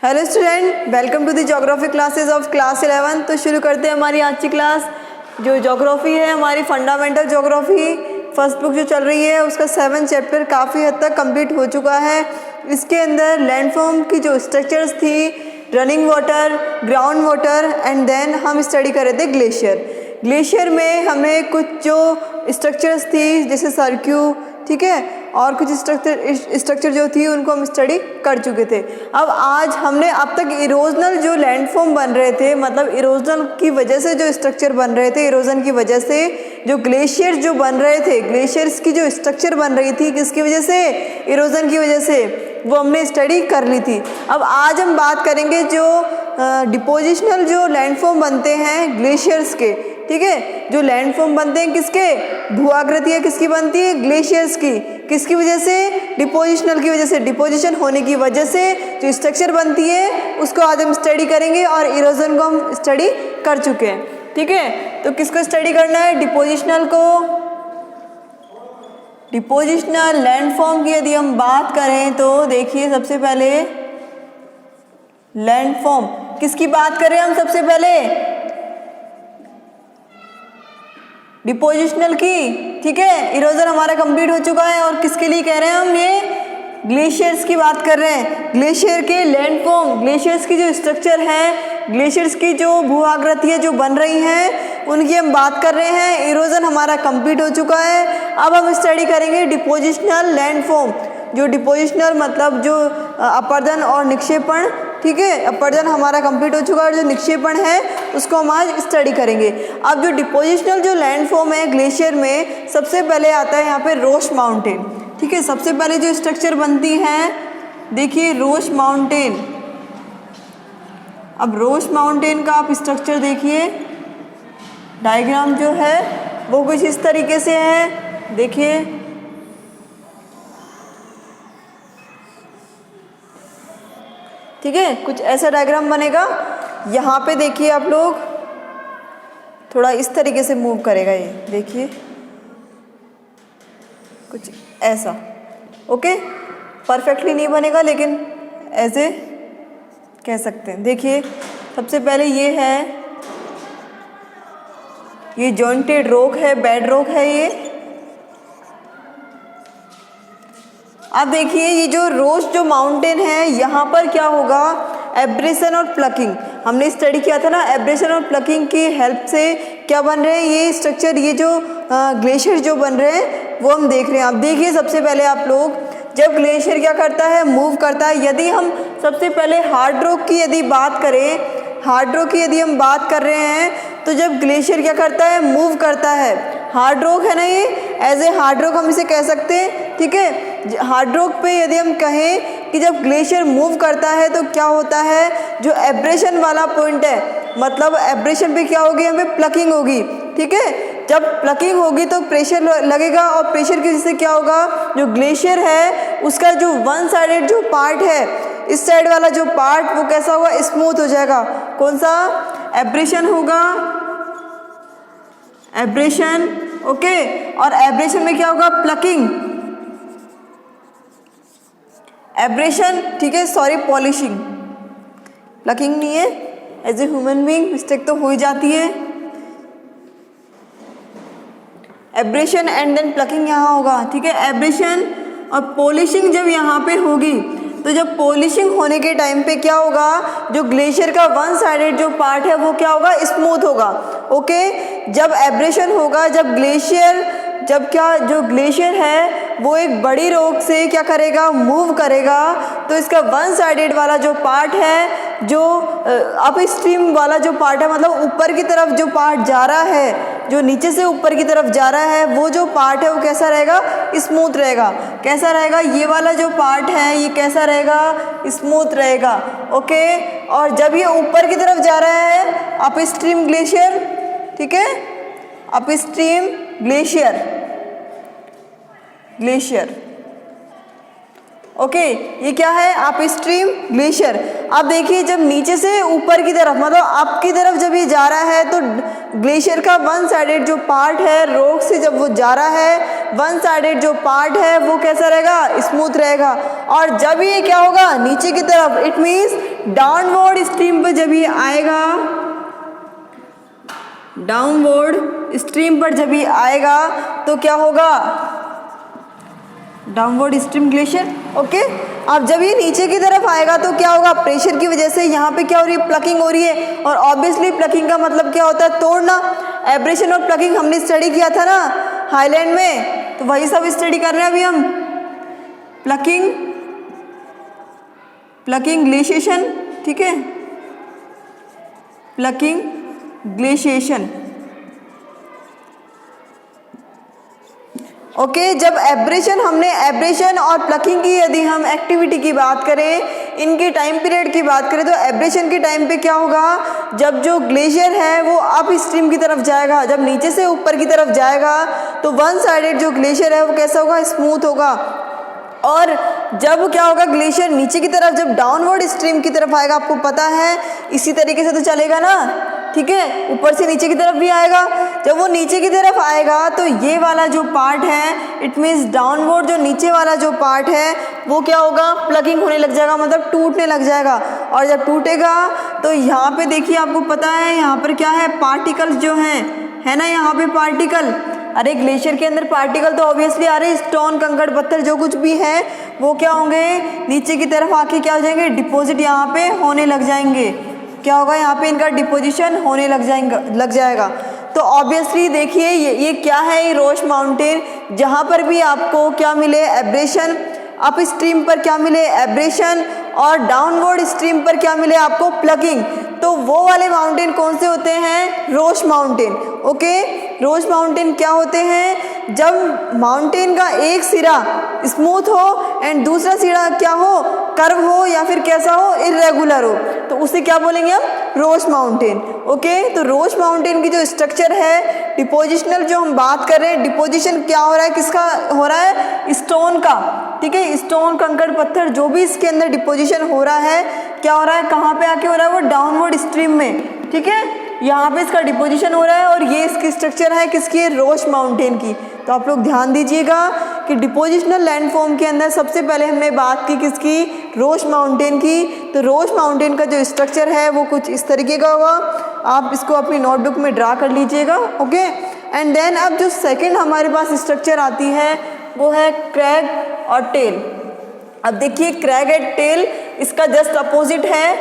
Hello student, welcome to the geography classes of class 11। तो शुरू करते हैं हमारी आज की क्लास। जो ज्योग्राफी है हमारी फंडामेंटल ज्योग्राफी फर्स्ट बुक जो चल रही है उसका 7 चैप्टर काफ़ी हद तक कंप्लीट हो चुका है। इसके अंदर लैंडफॉर्म की जो स्ट्रक्चर्स थी, running water, ground water and then हम स्टडी कर रहे थे ग्लेशियर। ग्लेशियर में हमें कुछ जो स्ट्रक्चर्स थी जैसे सर्क्यू, ठीक है, और कुछ स्ट्रक्चर जो थी उनको हम स्टडी कर चुके थे। अब आज हमने अब तक इरोजनल जो लैंडफॉर्म बन रहे थे, मतलब इरोजनल की वजह से जो स्ट्रक्चर बन रहे थे, इरोजन की वजह से जो ग्लेशियर जो बन रहे थे, ग्लेशियर्स की जो स्ट्रक्चर बन रही थी किसकी वजह से, इरोजन की वजह से, वो हमने स्टडी कर ली थी। अब आज हम बात करेंगे जो डिपोजिशनल जो लैंडफॉर्म बनते हैं ग्लेशियर्स के, ठीक है, जो लैंडफॉर्म बनते हैं किसके, भूआकृतियाँ किसकी बनती है, ग्लेशियर्स की। किसकी वजह से, डिपोजिशनल की वजह से, डिपोजिशन होने की वजह से जो स्ट्रक्चर बनती है उसको आज हम स्टडी करेंगे और इरोजन को हम स्टडी कर चुके हैं, ठीक है। तो किसको स्टडी करना है, डिपोजिशनल को। डिपोजिशनल लैंडफॉर्म की यदि हम बात करें तो देखिए सबसे पहले लैंडफॉर्म किसकी बात करें हम, सबसे पहले डिपोजिशनल की, ठीक है। इरोजन हमारा कंप्लीट हो चुका है और किसके लिए कह रहे हैं हम, ये ग्लेशियर्स की बात कर रहे हैं। ग्लेशियर के लैंडफॉर्म, ग्लेशियर्स की जो स्ट्रक्चर है, ग्लेशियर्स की जो भूआकृतियाँ जो बन रही हैं उनकी हम बात कर रहे हैं। इरोजन हमारा कंप्लीट हो चुका है। अब हम स्टडी करेंगे डिपोजिशनल लैंडफॉर्म। जो डिपोजिशनल मतलब जो अपरदन और निक्षेपण, ठीक है, अपरदन हमारा कंप्लीट हो चुका है और जो निक्षेपण है उसको हम आज स्टडी करेंगे। अब जो डिपोजिशनल जो लैंडफॉर्म है ग्लेशियर में, सबसे पहले आता है यहाँ पे रोच माउंटेन, ठीक है। सबसे पहले जो स्ट्रक्चर बनती है देखिए रोच माउंटेन। अब रोच माउंटेन का आप स्ट्रक्चर देखिए, डायग्राम जो है वो कुछ इस तरीके से है, देखिए ठीक है, कुछ ऐसा डायग्राम बनेगा। यहाँ पे देखिए आप लोग थोड़ा इस तरीके से मूव करेगा, ये देखिए कुछ ऐसा, ओके। परफेक्टली नहीं बनेगा लेकिन ऐसे कह सकते हैं। देखिए सबसे पहले ये है, ये जॉइंटेड रॉक है, बेड रॉक है ये। अब देखिए ये जो रोच जो माउंटेन है यहाँ पर क्या होगा, एब्रेशन और प्लकिंग हमने स्टडी किया था ना। एब्रेशन और प्लकिंग की हेल्प से क्या बन रहे हैं ये स्ट्रक्चर, ये जो ग्लेशियर जो बन रहे हैं वो हम देख रहे हैं। अब देखिए सबसे पहले आप लोग, जब ग्लेशियर क्या करता है, मूव करता है। यदि हम सबसे पहले हार्ड रॉक की यदि बात करें, हार्ड रॉक की यदि हम बात कर रहे हैं तो जब ग्लेशियर क्या करता है, मूव करता है। हार्ड रॉक है ना ये, एज ए हार्ड रॉक हम इसे कह सकते हैं, ठीक है। हार्ड रॉक पे यदि हम कहें कि जब ग्लेशियर मूव करता है तो क्या होता है, जो एब्रेशन वाला पॉइंट है, मतलब एब्रेशन पे क्या होगी, हमें प्लकिंग होगी, ठीक है। जब प्लकिंग होगी तो प्रेशर लगेगा और प्रेशर की वजह से क्या होगा, जो ग्लेशियर है उसका जो वन साइडेड जो पार्ट है, इस साइड वाला जो पार्ट वो कैसा होगा, स्मूथ हो जाएगा। कौन सा, एब्रेशन होगा, एब्रेशन, ओके। और एब्रेशन में क्या होगा, प्लकिंग, एब्रेशन, ठीक है, सॉरी पॉलिशिंग, प्लकिंग नहीं है। As a human being mistake तो हो ही जाती है। एब्रेशन एंड देन प्लकिंग यहाँ होगा, ठीक है। एब्रेशन और पॉलिशिंग जब यहाँ पे होगी तो जब पॉलिशिंग होने के टाइम पे क्या होगा, जो ग्लेशियर का वन साइडेड जो पार्ट है वो क्या होगा, स्मूथ होगा, ओके। जब एब्रेशन होगा, जब ग्लेशियर, जब क्या जो ग्लेशियर है वो एक बड़ी रॉक से क्या करेगा, मूव करेगा, तो इसका वन साइडेड वाला जो पार्ट है, जो अप स्ट्रीम वाला जो पार्ट है, मतलब ऊपर की तरफ जो पार्ट जा रहा है, जो नीचे से ऊपर की तरफ जा रहा है, वो जो पार्ट है वो कैसा रहेगा, स्मूथ रहेगा। कैसा रहेगा, ये वाला जो पार्ट है ये कैसा रहेगा, स्मूथ रहेगा, ओके। और जब ये ऊपर की तरफ जा रहा है, अप स्ट्रीम ग्लेशियर, ठीक है, up stream glacier, glacier, okay, ये क्या है, अप स्ट्रीम ग्लेशियर। अब देखिए जब नीचे से ऊपर की तरफ, मतलब अप की तरफ जब ये जा रहा है तो ग्लेशियर का वन साइडेड जो पार्ट है, रॉक से जब वो जा रहा है, वन साइडेड जो पार्ट है वो कैसा रहेगा, स्मूथ रहेगा। और जब ये क्या होगा नीचे की तरफ, इट मीन्स डाउनवर्ड स्ट्रीम पर जब ये आएगा, डाउनवर्ड स्ट्रीम पर जब ये आएगा तो क्या होगा, डाउनवर्ड स्ट्रीम ग्लेशियर। ओके, अब जब ये नीचे की तरफ आएगा तो क्या होगा, प्रेशर की वजह से यहाँ पे क्या हो रही है, प्लकिंग हो रही है। और ऑब्वियसली प्लकिंग का मतलब क्या होता है, तोड़ना। एब्रेशन और प्लकिंग हमने स्टडी किया था ना हाईलैंड में, तो वही सब स्टडी कर रहे हैं अभी हम। प्लकिंग ग्लेशिएशन, ठीक है, प्लकिंग ग्लेशिएशन। ओके, जब एब्रेशन, हमने एब्रेशन और प्लकिंग की यदि हम एक्टिविटी की बात करें, इनके टाइम पीरियड की बात करें, तो एब्रेशन के टाइम पे क्या होगा, जब जो ग्लेशियर है वो अप स्ट्रीम की तरफ जाएगा, जब नीचे से ऊपर की तरफ जाएगा तो वन साइडेड जो ग्लेशियर है वो कैसा होगा, स्मूथ होगा। और जब क्या होगा, ग्लेशियर नीचे की तरफ जब डाउनवर्ड स्ट्रीम की तरफ आएगा, आपको पता है इसी तरीके से तो चलेगा ना, ठीक है, ऊपर से नीचे की तरफ भी आएगा। जब वो नीचे की तरफ आएगा तो ये वाला जो पार्ट है, इट मीन्स डाउनवर्ड जो नीचे वाला जो पार्ट है वो क्या होगा, प्लगिंग होने लग जाएगा, मतलब टूटने लग जाएगा। और जब टूटेगा तो यहाँ पे देखिए, आपको पता है यहाँ पर क्या है, पार्टिकल्स जो हैं, है ना, यहाँ पे पार्टिकल। अरे ग्लेशियर के अंदर पार्टिकल तो ऑब्वियसली आ रहे, स्टोन, कंकड़, पत्थर जो कुछ भी है वो क्या होंगे, नीचे की तरफ आके क्या हो जाएंगे, डिपॉजिट यहाँ पे होने लग जाएंगे। क्या होगा, यहाँ पे इनका डिपोजिशन होने लग जाएगा। तो ऑब्वियसली देखिए ये क्या है, ये रोश माउंटेन, जहाँ पर भी आपको क्या मिले, एब्रेशन, अप स्ट्रीम पर क्या मिले, एब्रेशन, और डाउनवर्ड स्ट्रीम पर क्या मिले आपको, प्लगिंग। तो वो वाले माउंटेन कौन से होते हैं, रोश माउंटेन। ओके, रोश माउंटेन क्या होते हैं, जब माउंटेन का एक सिरा स्मूथ हो एंड दूसरा सिरा क्या हो, कर्व हो, या फिर कैसा हो, इर्रेगुलर हो, तो उसे क्या बोलेंगे हम, रोश माउंटेन। ओके, तो रोश माउंटेन की जो स्ट्रक्चर है, डिपोजिशनल जो हम बात कर रहे हैं, डिपोजिशन क्या हो रहा है, किसका हो रहा है, स्टोन का, ठीक है, स्टोन, कंकड़, पत्थर जो भी इसके अंदर डिपोजिशन हो रहा है, क्या हो रहा है, कहाँ पे आके हो रहा है, वो डाउनवर्ड स्ट्रीम में, ठीक है, यहाँ पे इसका डिपोजिशन हो रहा है। और ये इसकी स्ट्रक्चर है किसकी, रोश माउंटेन की। तो आप लोग ध्यान दीजिएगा कि डिपोजिशनल लैंडफॉर्म के अंदर सबसे पहले हमने बात की किसकी, रोश माउंटेन की। तो रोश माउंटेन का जो स्ट्रक्चर है वो कुछ इस तरीके का होगा, आप इसको अपनी नोटबुक में ड्रा कर लीजिएगा। ओके, एंड देन अब जो सेकेंड हमारे पास स्ट्रक्चर आती है वो है क्रैग और टेल। अब देखिए क्रैग एंड टेल इसका जस्ट अपोजिट है,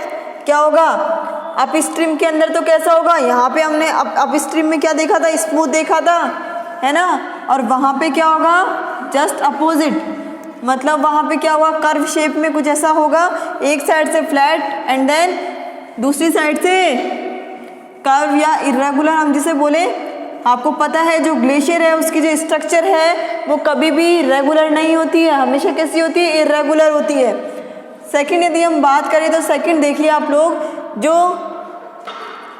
क्या होगा, अप स्ट्रीम के अंदर तो कैसा होगा, यहाँ पे हमने अप स्ट्रीम में क्या देखा था, स्मूथ देखा था, है ना, और वहाँ पे क्या होगा, जस्ट अपोजिट, मतलब वहाँ पे क्या होगा, कर्व शेप में कुछ ऐसा होगा, एक साइड से फ्लैट एंड देन दूसरी साइड से कर्व या इर्रेगुलर हम जिसे बोले। आपको पता है जो ग्लेशियर है उसकी जो स्ट्रक्चर है वो कभी भी रेगुलर नहीं होती है, हमेशा कैसी होती है, इर्रेगुलर होती है। सेकंड यदि हम बात करें तो सेकंड देखिए आप लोग, जो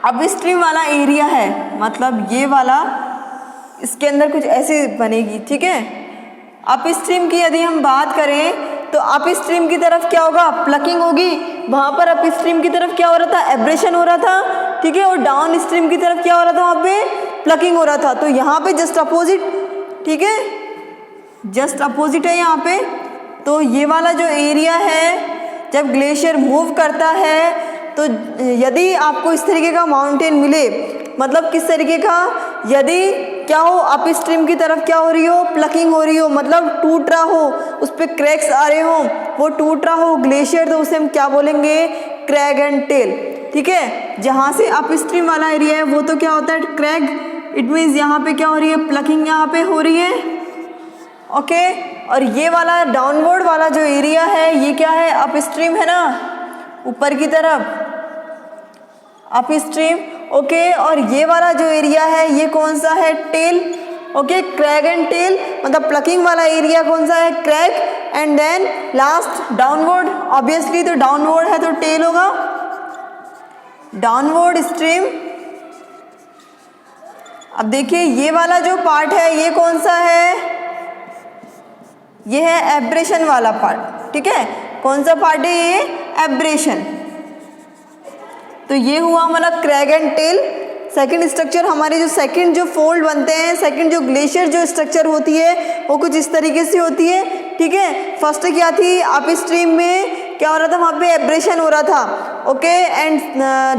अप स्ट्रीम वाला एरिया है, मतलब ये वाला, इसके अंदर कुछ ऐसे बनेगी, ठीक है। अप स्ट्रीम की यदि हम बात करें तो अप स्ट्रीम की तरफ क्या होगा, प्लकिंग होगी, वहाँ पर अप स्ट्रीम की तरफ क्या हो रहा था, एब्रेशन हो रहा था, ठीक है, और डाउन स्ट्रीम की तरफ क्या हो रहा था, वहाँ पे प्लकिंग हो रहा था। तो यहाँ पे जस्ट अपोजिट, ठीक है, जस्ट अपोजिट है यहाँ पे। तो ये वाला जो एरिया है, जब ग्लेशियर मूव करता है तो यदि आपको इस तरीके का माउंटेन मिले, मतलब किस तरीके का, यदि क्या हो, अप स्ट्रीम की तरफ क्या हो रही हो, प्लकिंग हो रही हो, मतलब टूट रहा हो, उस पर क्रैक्स आ रहे हो, वो टूट रहा हो ग्लेशियर, तो उसे हम क्या बोलेंगे, क्रैग एंड टेल, ठीक है। जहाँ से अप स्ट्रीम वाला एरिया है वो तो क्या होता है, क्रैग, इट मीन्स यहाँ पे क्या हो रही है, प्लकिंग यहाँ पे हो रही है, ओके। और ये वाला डाउनवर्ड वाला जो एरिया है ये क्या है, अप स्ट्रीम है ना, ऊपर की तरफ अप स्ट्रीम, ओके। और ये वाला जो एरिया है ये कौन सा है, tail, okay, crag and tail, मतलब प्लकिंग वाला एरिया कौन सा है, crag, and then last downward, obviously तो डाउनवर्ड है तो टेल होगा, डाउनवर्ड स्ट्रीम। अब देखिए ये वाला जो पार्ट है ये कौन सा है, ये है एब्रेशन वाला पार्ट, ठीक है। कौन सा पार्ट है ये, एब्रेशन। तो ये हुआ हमारा crag and tail. Second structure हमारे जो सेकंड जो फोल्ड बनते हैं, सेकंड जो ग्लेशियर जो स्ट्रक्चर होती है वो कुछ इस तरीके से होती है, ठीक है। फर्स्ट क्या थी, अप स्ट्रीम में क्या हो रहा था वहाँ पे एब्रेशन हो रहा था, ओके। एंड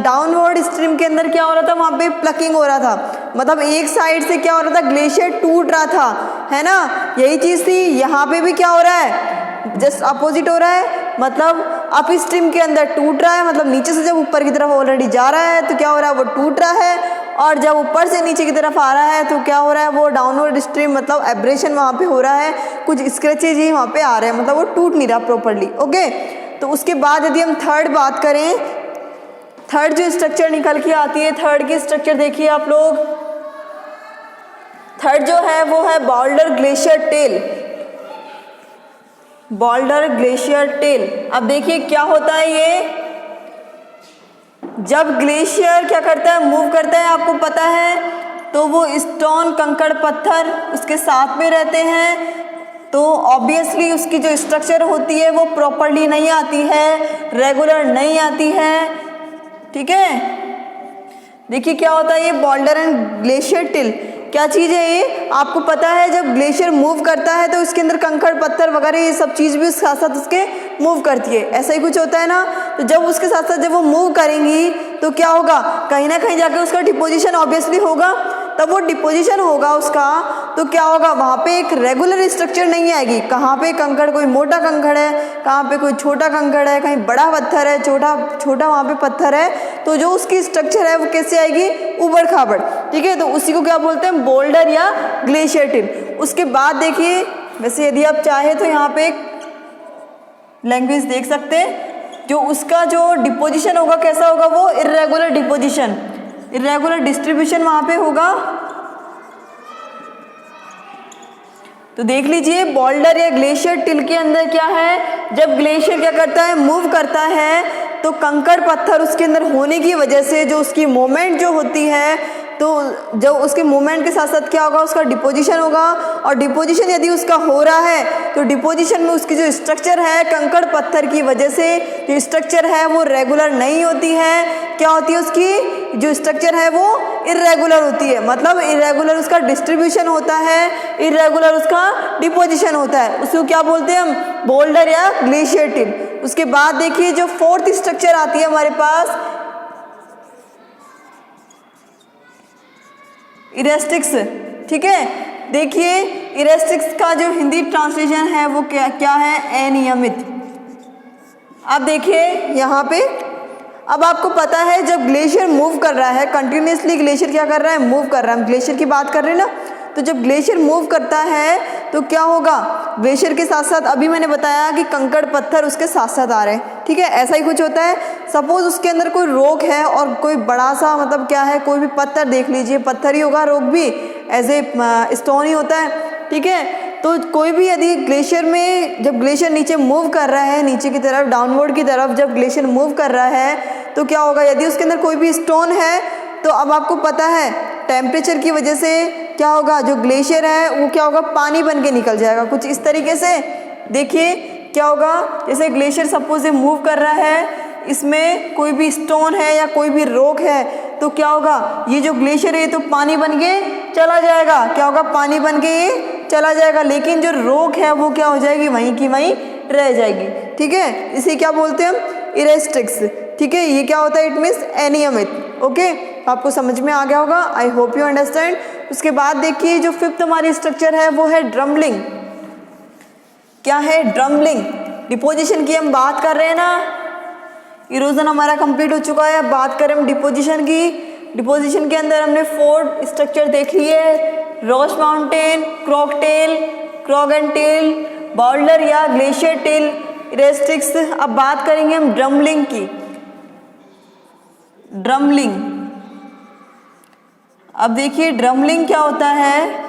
डाउनवर्ड स्ट्रीम के अंदर क्या हो रहा था वहाँ पे प्लकिंग हो रहा था, मतलब एक साइड से क्या हो रहा था ग्लेशियर टूट रहा था, है ना। यही चीज़ थी यहाँ पे भी क्या हो रहा है, जस्ट अपोजिट हो रहा है, मतलब अप स्ट्रीम के अंदर टूट रहा है, मतलब नीचे से जब ऊपर की तरफ ऑलरेडी जा रहा है तो क्या हो रहा है वो टूट रहा है, और जब ऊपर से नीचे की तरफ आ रहा है तो क्या हो रहा है वो डाउनवर्ड स्ट्रीम, मतलब एब्रेशन वहाँ पे हो रहा है, कुछ स्क्रैचेज ही वहाँ पे आ रहे हैं, मतलब वो टूट नहीं रहा प्रॉपरली, ओके। तो उसके बाद यदि हम थर्ड बात करें, थर्ड जो स्ट्रक्चर निकल के आती है, थर्ड की स्ट्रक्चर देखिए आप लोग, थर्ड जो है वो है Boulder glacier tell, Boulder glacier tell. अब देखिए क्या होता है ये, जब ग्लेशियर क्या करता है मूव करता है, आपको पता है, तो वो स्टोन कंकड़ पत्थर उसके साथ में रहते हैं, तो ऑब्वियसली उसकी जो स्ट्रक्चर होती है वो प्रॉपरली नहीं आती है, रेगुलर नहीं आती है, ठीक है। देखिए क्या होता है ये बाउल्डर एंड ग्लेशियर टिल, क्या चीज़ है ये, आपको पता है जब ग्लेशियर मूव करता है तो इसके अंदर कंकड़ पत्थर वगैरह ये सब चीज़ भी उसके साथ साथ उसके मूव करती है, ऐसा ही कुछ होता है ना। तो जब उसके साथ साथ जब वो मूव करेंगी तो क्या होगा, कहीं ना कहीं जाके उसका डिपोजिशन ऑब्वियसली होगा, तब वो डिपोजिशन होगा उसका, तो क्या होगा वहाँ पे एक रेगुलर स्ट्रक्चर नहीं आएगी, कहाँ पे कंकड़, कोई मोटा कंकड़ है, कहाँ पे कोई छोटा कंकड़ है, कहीं बड़ा पत्थर है, छोटा छोटा वहाँ पे पत्थर है, तो जो उसकी स्ट्रक्चर है वो कैसे आएगी, उबड़ खाबड़, ठीक है। तो उसी को क्या बोलते हैं, बोल्डर या ग्लेशियर टिल। उसके बाद देखिए, वैसे यदि आप चाहे तो यहाँ पे एक लैंग्वेज देख सकते हैं, जो उसका जो डिपोजिशन होगा कैसा होगा, वो इर्रेगुलर डिपोजिशन, इर्रेगुलर डिस्ट्रीब्यूशन वहाँ पे होगा। तो देख लीजिए बोल्डर या ग्लेशियर टिल के अंदर क्या है, जब ग्लेशियर क्या करता है मूव करता है, तो कंकड़ पत्थर उसके अंदर होने की वजह से जो उसकी मूवमेंट जो होती है, तो जब उसके मूवमेंट के साथ साथ क्या होगा, उसका डिपोजिशन होगा, और डिपोजिशन यदि उसका हो रहा है तो डिपोजिशन में उसकी जो स्ट्रक्चर है कंकड़ पत्थर की वजह से जो स्ट्रक्चर है वो रेगुलर नहीं होती है, क्या होती है उसकी जो स्ट्रक्चर है वो इर्रेगुलर होती है, मतलब इर्रेगुलर उसका डिस्ट्रीब्यूशन होता है, इर्रेगुलर उसका डिपोजिशन होता है, उसको क्या बोलते हैं हम, बोल्डर या ग्लेशियर टिल। उसके बाद देखिए जो फोर्थ स्ट्रक्चर आती है हमारे पास, इरेस्टिक्स, ठीक है। देखिए इरेस्टिक्स का जो हिंदी ट्रांसलेशन है वो क्या है, अनियमित। अब देखिए यहाँ पे, अब आपको पता है जब ग्लेशियर मूव कर रहा है कंटिन्यूसली, ग्लेशियर क्या कर रहा है, मूव कर रहा है, हम ग्लेशियर की बात कर रहे हैं ना, तो जब ग्लेशियर मूव करता है तो क्या होगा, ग्लेशियर के साथ साथ अभी मैंने बताया कि कंकड़ पत्थर उसके साथ साथ आ रहे हैं, ठीक है, ऐसा ही कुछ होता है। सपोज उसके अंदर कोई रॉक है और कोई बड़ा सा, मतलब क्या है, कोई भी पत्थर देख लीजिए, पत्थर ही होगा, रॉक भी एज ए स्टोन ही होता है, ठीक है। तो कोई भी यदि ग्लेशियर में, जब ग्लेशियर नीचे मूव कर रहा है, नीचे की तरफ डाउनवर्ड की तरफ जब ग्लेशियर मूव कर रहा है, तो क्या होगा, यदि उसके अंदर कोई भी स्टोन है, तो अब आपको पता है टेम्परेचर की वजह से क्या होगा, जो ग्लेशियर है वो क्या होगा, पानी बन के निकल जाएगा, कुछ इस तरीके से। देखिए क्या होगा, जैसे ग्लेशियर सपोज ये मूव कर रहा है, इसमें कोई भी स्टोन है या कोई भी रॉक है, तो क्या होगा, ये जो ग्लेशियर है तो पानी बन के चला जाएगा, क्या होगा, पानी बन के ये चला जाएगा, लेकिन जो रॉक है वो क्या हो जाएगी, वहीं की वहीं रह जाएगी, ठीक है। इसे क्या बोलते हैं हम, इरेस्टिक्स, ठीक है। ये क्या होता है, इट मीन्स अनियमित, ओके। आपको समझ में आ गया होगा, आई होप यू अंडरस्टैंड। उसके बाद देखिए जो फिफ्थ हमारी स्ट्रक्चर है वो है ड्रम्बलिंग। क्या है, ड्रम्बलिंग, डिपोजिशन की हम बात कर रहे हैं ना, इरोजन हमारा कंप्लीट हो चुका है, अब बात करें हम डिपोजिशन की। डिपोजिशन के अंदर हमने 4 स्ट्रक्चर देख लिए, रॉस माउंटेन, क्रॉकटेल, क्रॉगनटेल, बाउल्डर या ग्लेशियर टेल, इरेस्टिक्स। अब बात करेंगे हम ड्रम्बलिंग की। ड्रम्बलिंग, अब देखिए ड्रम्बलिंग क्या होता है,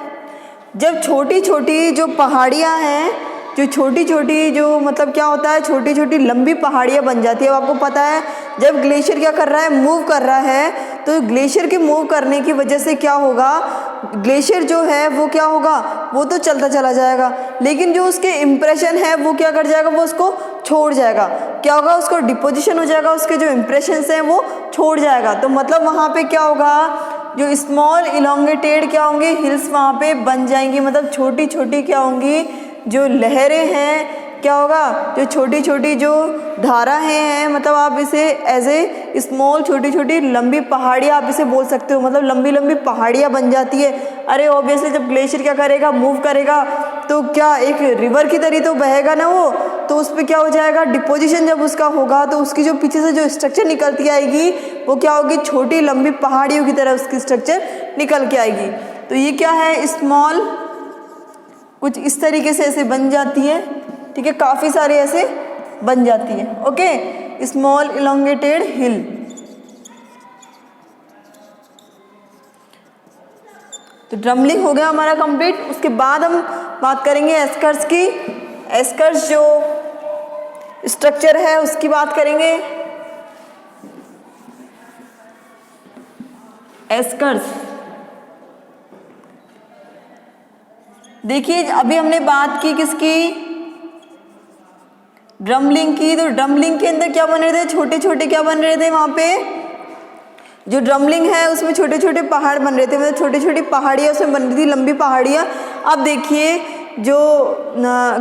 जब छोटी छोटी जो पहाड़ियाँ हैं, जो छोटी छोटी जो मतलब क्या होता है, छोटी छोटी लंबी पहाड़ियाँ बन जाती है। अब आपको पता है जब ग्लेशियर क्या कर रहा है, मूव कर रहा है, तो ग्लेशियर के मूव करने की वजह से क्या होगा, ग्लेशियर जो है वो क्या होगा, वो तो चलता चला जाएगा, लेकिन जो उसके इम्प्रेशन है वो क्या कर जाएगा, वो उसको छोड़ जाएगा, क्या होगा, उसको डिपोजिशन हो जाएगा, उसके जो इम्प्रेशंस हैं वो छोड़ जाएगा। तो मतलब वहाँ पे क्या होगा, जो स्मॉल इलोंगेटेड क्या होंगे, हिल्स वहाँ पे बन जाएंगी, मतलब छोटी छोटी क्या होंगी, जो लहरें हैं क्या होगा, जो छोटी छोटी जो धाराएं हैं, मतलब आप इसे एज ए स्मॉल छोटी छोटी लंबी पहाड़ियाँ आप इसे बोल सकते हो, मतलब लंबी लंबी पहाड़ियाँ बन जाती है। अरे ऑब्वियसली जब ग्लेशियर क्या करेगा, मूव करेगा, तो क्या एक रिवर की तरह तो बहेगा ना वो, तो उस पर क्या हो जाएगा, डिपोजिशन जब उसका होगा तो उसकी जो पीछे से जो स्ट्रक्चर निकलती आएगी वो क्या होगी, छोटी लंबी पहाड़ियों की तरह उसकी स्ट्रक्चर निकल के आएगी। तो ये क्या है, स्मॉल, कुछ इस तरीके से ऐसे बन जाती है, ठीक है, काफ़ी सारे ऐसे बन जाती है। ओके, स्मॉल इलोंगेटेड हिल। तो ड्रमलिंग हो गया हमारा कंप्लीट। उसके बाद हम बात करेंगे एस्कर्स की। एस्कर्स जो स्ट्रक्चर है उसकी बात करेंगे। एस्कर्स, देखिए अभी हमने बात की किसकी, ड्रमलिंग की। तो ड्रमलिंग के अंदर क्या बन रहे थे, छोटे छोटे क्या बन रहे थे, वहाँ पे जो ड्रमलिंग है उसमें छोटे छोटे पहाड़ बन रहे थे, मतलब छोटी छोटी पहाड़ियाँ उसमें बन रही थी, लंबी पहाड़ियाँ। अब देखिए जो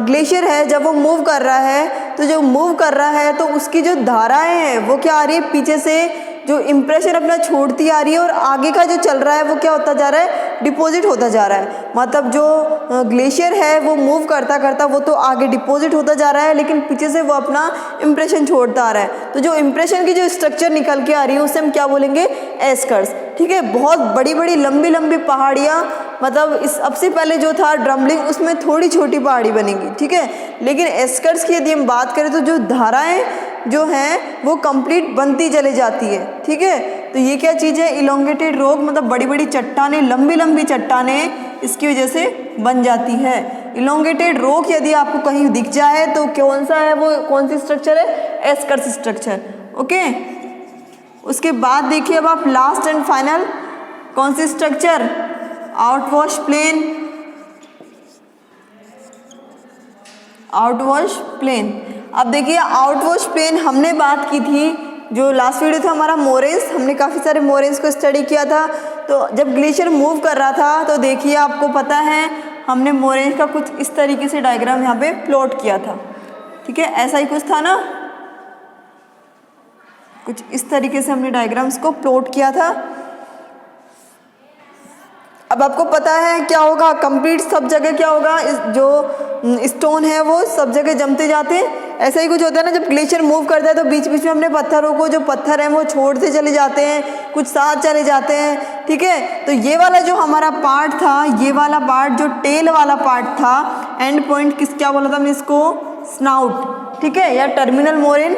ग्लेशियर है जब वो मूव कर रहा है, तो जो मूव कर रहा है तो उसकी जो धाराएं हैं वो क्या आ रही है, पीछे से जो इम्प्रेशन अपना छोड़ती आ रही है, और आगे का जो चल रहा है वो क्या होता जा रहा है, डिपॉजिट होता जा रहा है। मतलब जो ग्लेशियर है वो मूव करता करता वो तो आगे डिपॉजिट होता जा रहा है, लेकिन पीछे से वो अपना इम्प्रेशन छोड़ता आ रहा है। तो जो इम्प्रेशन की जो स्ट्रक्चर निकल के आ रही है उसे हम क्या बोलेंगे, एस्कर्स। ठीक है, बहुत बड़ी बड़ी लंबी लंबी पहाड़ियाँ, मतलब इस सबसे पहले जो था ड्रमलिंग उसमें थोड़ी छोटी पहाड़ी बनेगी, ठीक है, लेकिन एस्कर्स की यदि हम बात करें तो जो धाराएं जो हैं वो कंप्लीट बनती चली जाती है। ठीक है, तो ये क्या चीज़ है, इलोंगेटेड रॉक, मतलब बड़ी बड़ी चट्टानें, लंबी लंबी चट्टानें इसकी वजह से बन जाती है। इलोंगेटेड रॉक यदि आपको कहीं दिख जाए तो कौन सा है वो, कौन सी स्ट्रक्चर है, एस्कर्स स्ट्रक्चर। ओके, उसके बाद देखिए अब आप लास्ट एंड फाइनल कौन सी structure, outwash plain. Outwash plain, अब देखिए आउटवॉश प्लेन हमने बात की थी, जो लास्ट वीडियो था हमारा मोरेंस, हमने काफ़ी सारे मोरेंस को स्टडी किया था। तो जब ग्लेशियर मूव कर रहा था तो देखिए आपको पता है हमने मोरेंस का कुछ इस तरीके से डायग्राम यहाँ पे प्लॉट किया था। ठीक है, ऐसा ही कुछ था ना, कुछ इस तरीके से हमने डायग्राम्स को प्लॉट किया था। अब आपको पता है क्या होगा, कंप्लीट सब जगह क्या होगा, जो स्टोन है वो सब जगह जमते जाते हैं। ऐसा ही कुछ होता है ना, जब ग्लेशियर मूव करता है तो बीच बीच में हमने पत्थरों को, जो पत्थर हैं वो छोड़ते चले जाते हैं, कुछ साथ चले जाते हैं। ठीक है, तो ये वाला जो हमारा पार्ट था, ये वाला पार्ट जो टेल वाला पार्ट था, एंड पॉइंट किस क्या बोला था हमने इसको, स्नाउट। ठीक है, या टर्मिनल मोरेन,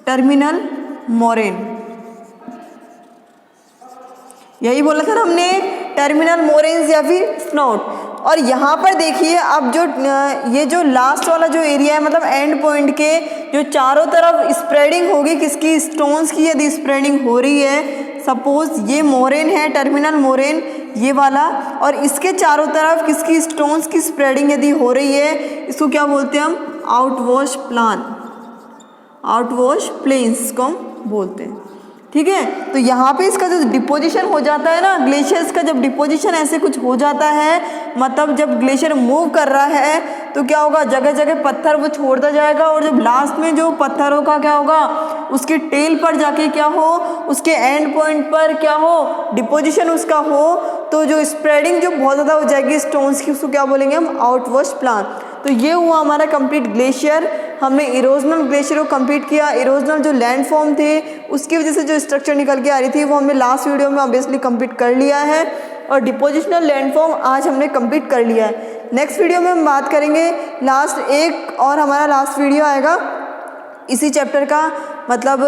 टर्मिनल मोरेन, यही बोला था ना हमने, टर्मिनल मोरेन्स या फिर स्नोट। और यहाँ पर देखिए अब जो ये जो लास्ट वाला जो एरिया है, मतलब एंड पॉइंट के जो चारों तरफ स्प्रेडिंग होगी किसकी, स्टोन्स की यदि स्प्रेडिंग हो रही है, सपोज ये मोरेन है, टर्मिनल मोरेन ये वाला, और इसके चारों तरफ किसकी, स्टोन्स की स्प्रेडिंग यदि हो रही है, इसको क्या बोलते हैं हम, आउटवॉश प्लान, आउटवॉश प्लेन्स को हम बोलते हैं। ठीक है, तो यहाँ पे इसका जो डिपोजिशन हो जाता है ना, ग्लेशियर्स का जब डिपोजिशन ऐसे कुछ हो जाता है, मतलब जब ग्लेशियर मूव कर रहा है तो क्या होगा, जगह जगह पत्थर वो छोड़ता जाएगा, और जब लास्ट में जो पत्थरों का क्या होगा, उसके टेल पर जाके क्या हो, उसके एंड पॉइंट पर क्या हो, डिपोजिशन उसका हो, तो जो स्प्रेडिंग जो बहुत ज़्यादा हो जाएगी स्टोन्स की, उसको क्या बोलेंगे हम, आउटवॉश प्लान। तो ये हुआ हमारा कंप्लीट ग्लेशियर। हमने इरोजनल ग्लेशियर को कंप्लीट किया। इरोजनल जो लैंडफॉर्म थे उसकी वजह से जो स्ट्रक्चर निकल के आ रही थी वो हमने लास्ट वीडियो में ऑब्वियसली कंप्लीट कर लिया है, और डिपोजिशनल लैंडफॉर्म आज हमने कंप्लीट कर लिया है। नेक्स्ट वीडियो में हम बात करेंगे लास्ट एक, और हमारा लास्ट वीडियो आएगा इसी चैप्टर का, मतलब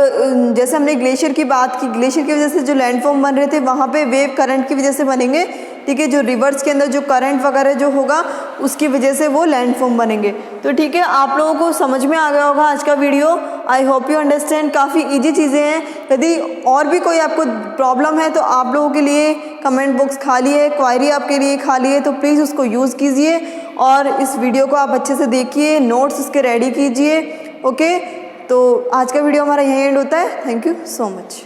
जैसे हमने ग्लेशियर की बात की, ग्लेशियर की वजह से जो लैंडफॉर्म बन रहे थे वहाँ पे वेव करंट की वजह से बनेंगे। ठीक है, जो रिवर्स के अंदर जो करंट वगैरह जो होगा उसकी वजह से वो लैंडफॉर्म बनेंगे। तो ठीक है, आप लोगों को समझ में आ गया होगा आज का video. I hope you understand, काफ़ी इजी चीज़ें हैं। यदि और भी कोई आपको प्रॉब्लम है तो आप लोगों के लिए कमेंट बॉक्स खाली है, क्वायरी आपके लिए खाली है, तो प्लीज़ उसको यूज़ कीजिए, और इस वीडियो को आप अच्छे से देखिए, नोट्स उसके रेडी कीजिए। ओके, तो आज का वीडियो हमारा यहीं एंड होता है। Thank you so much.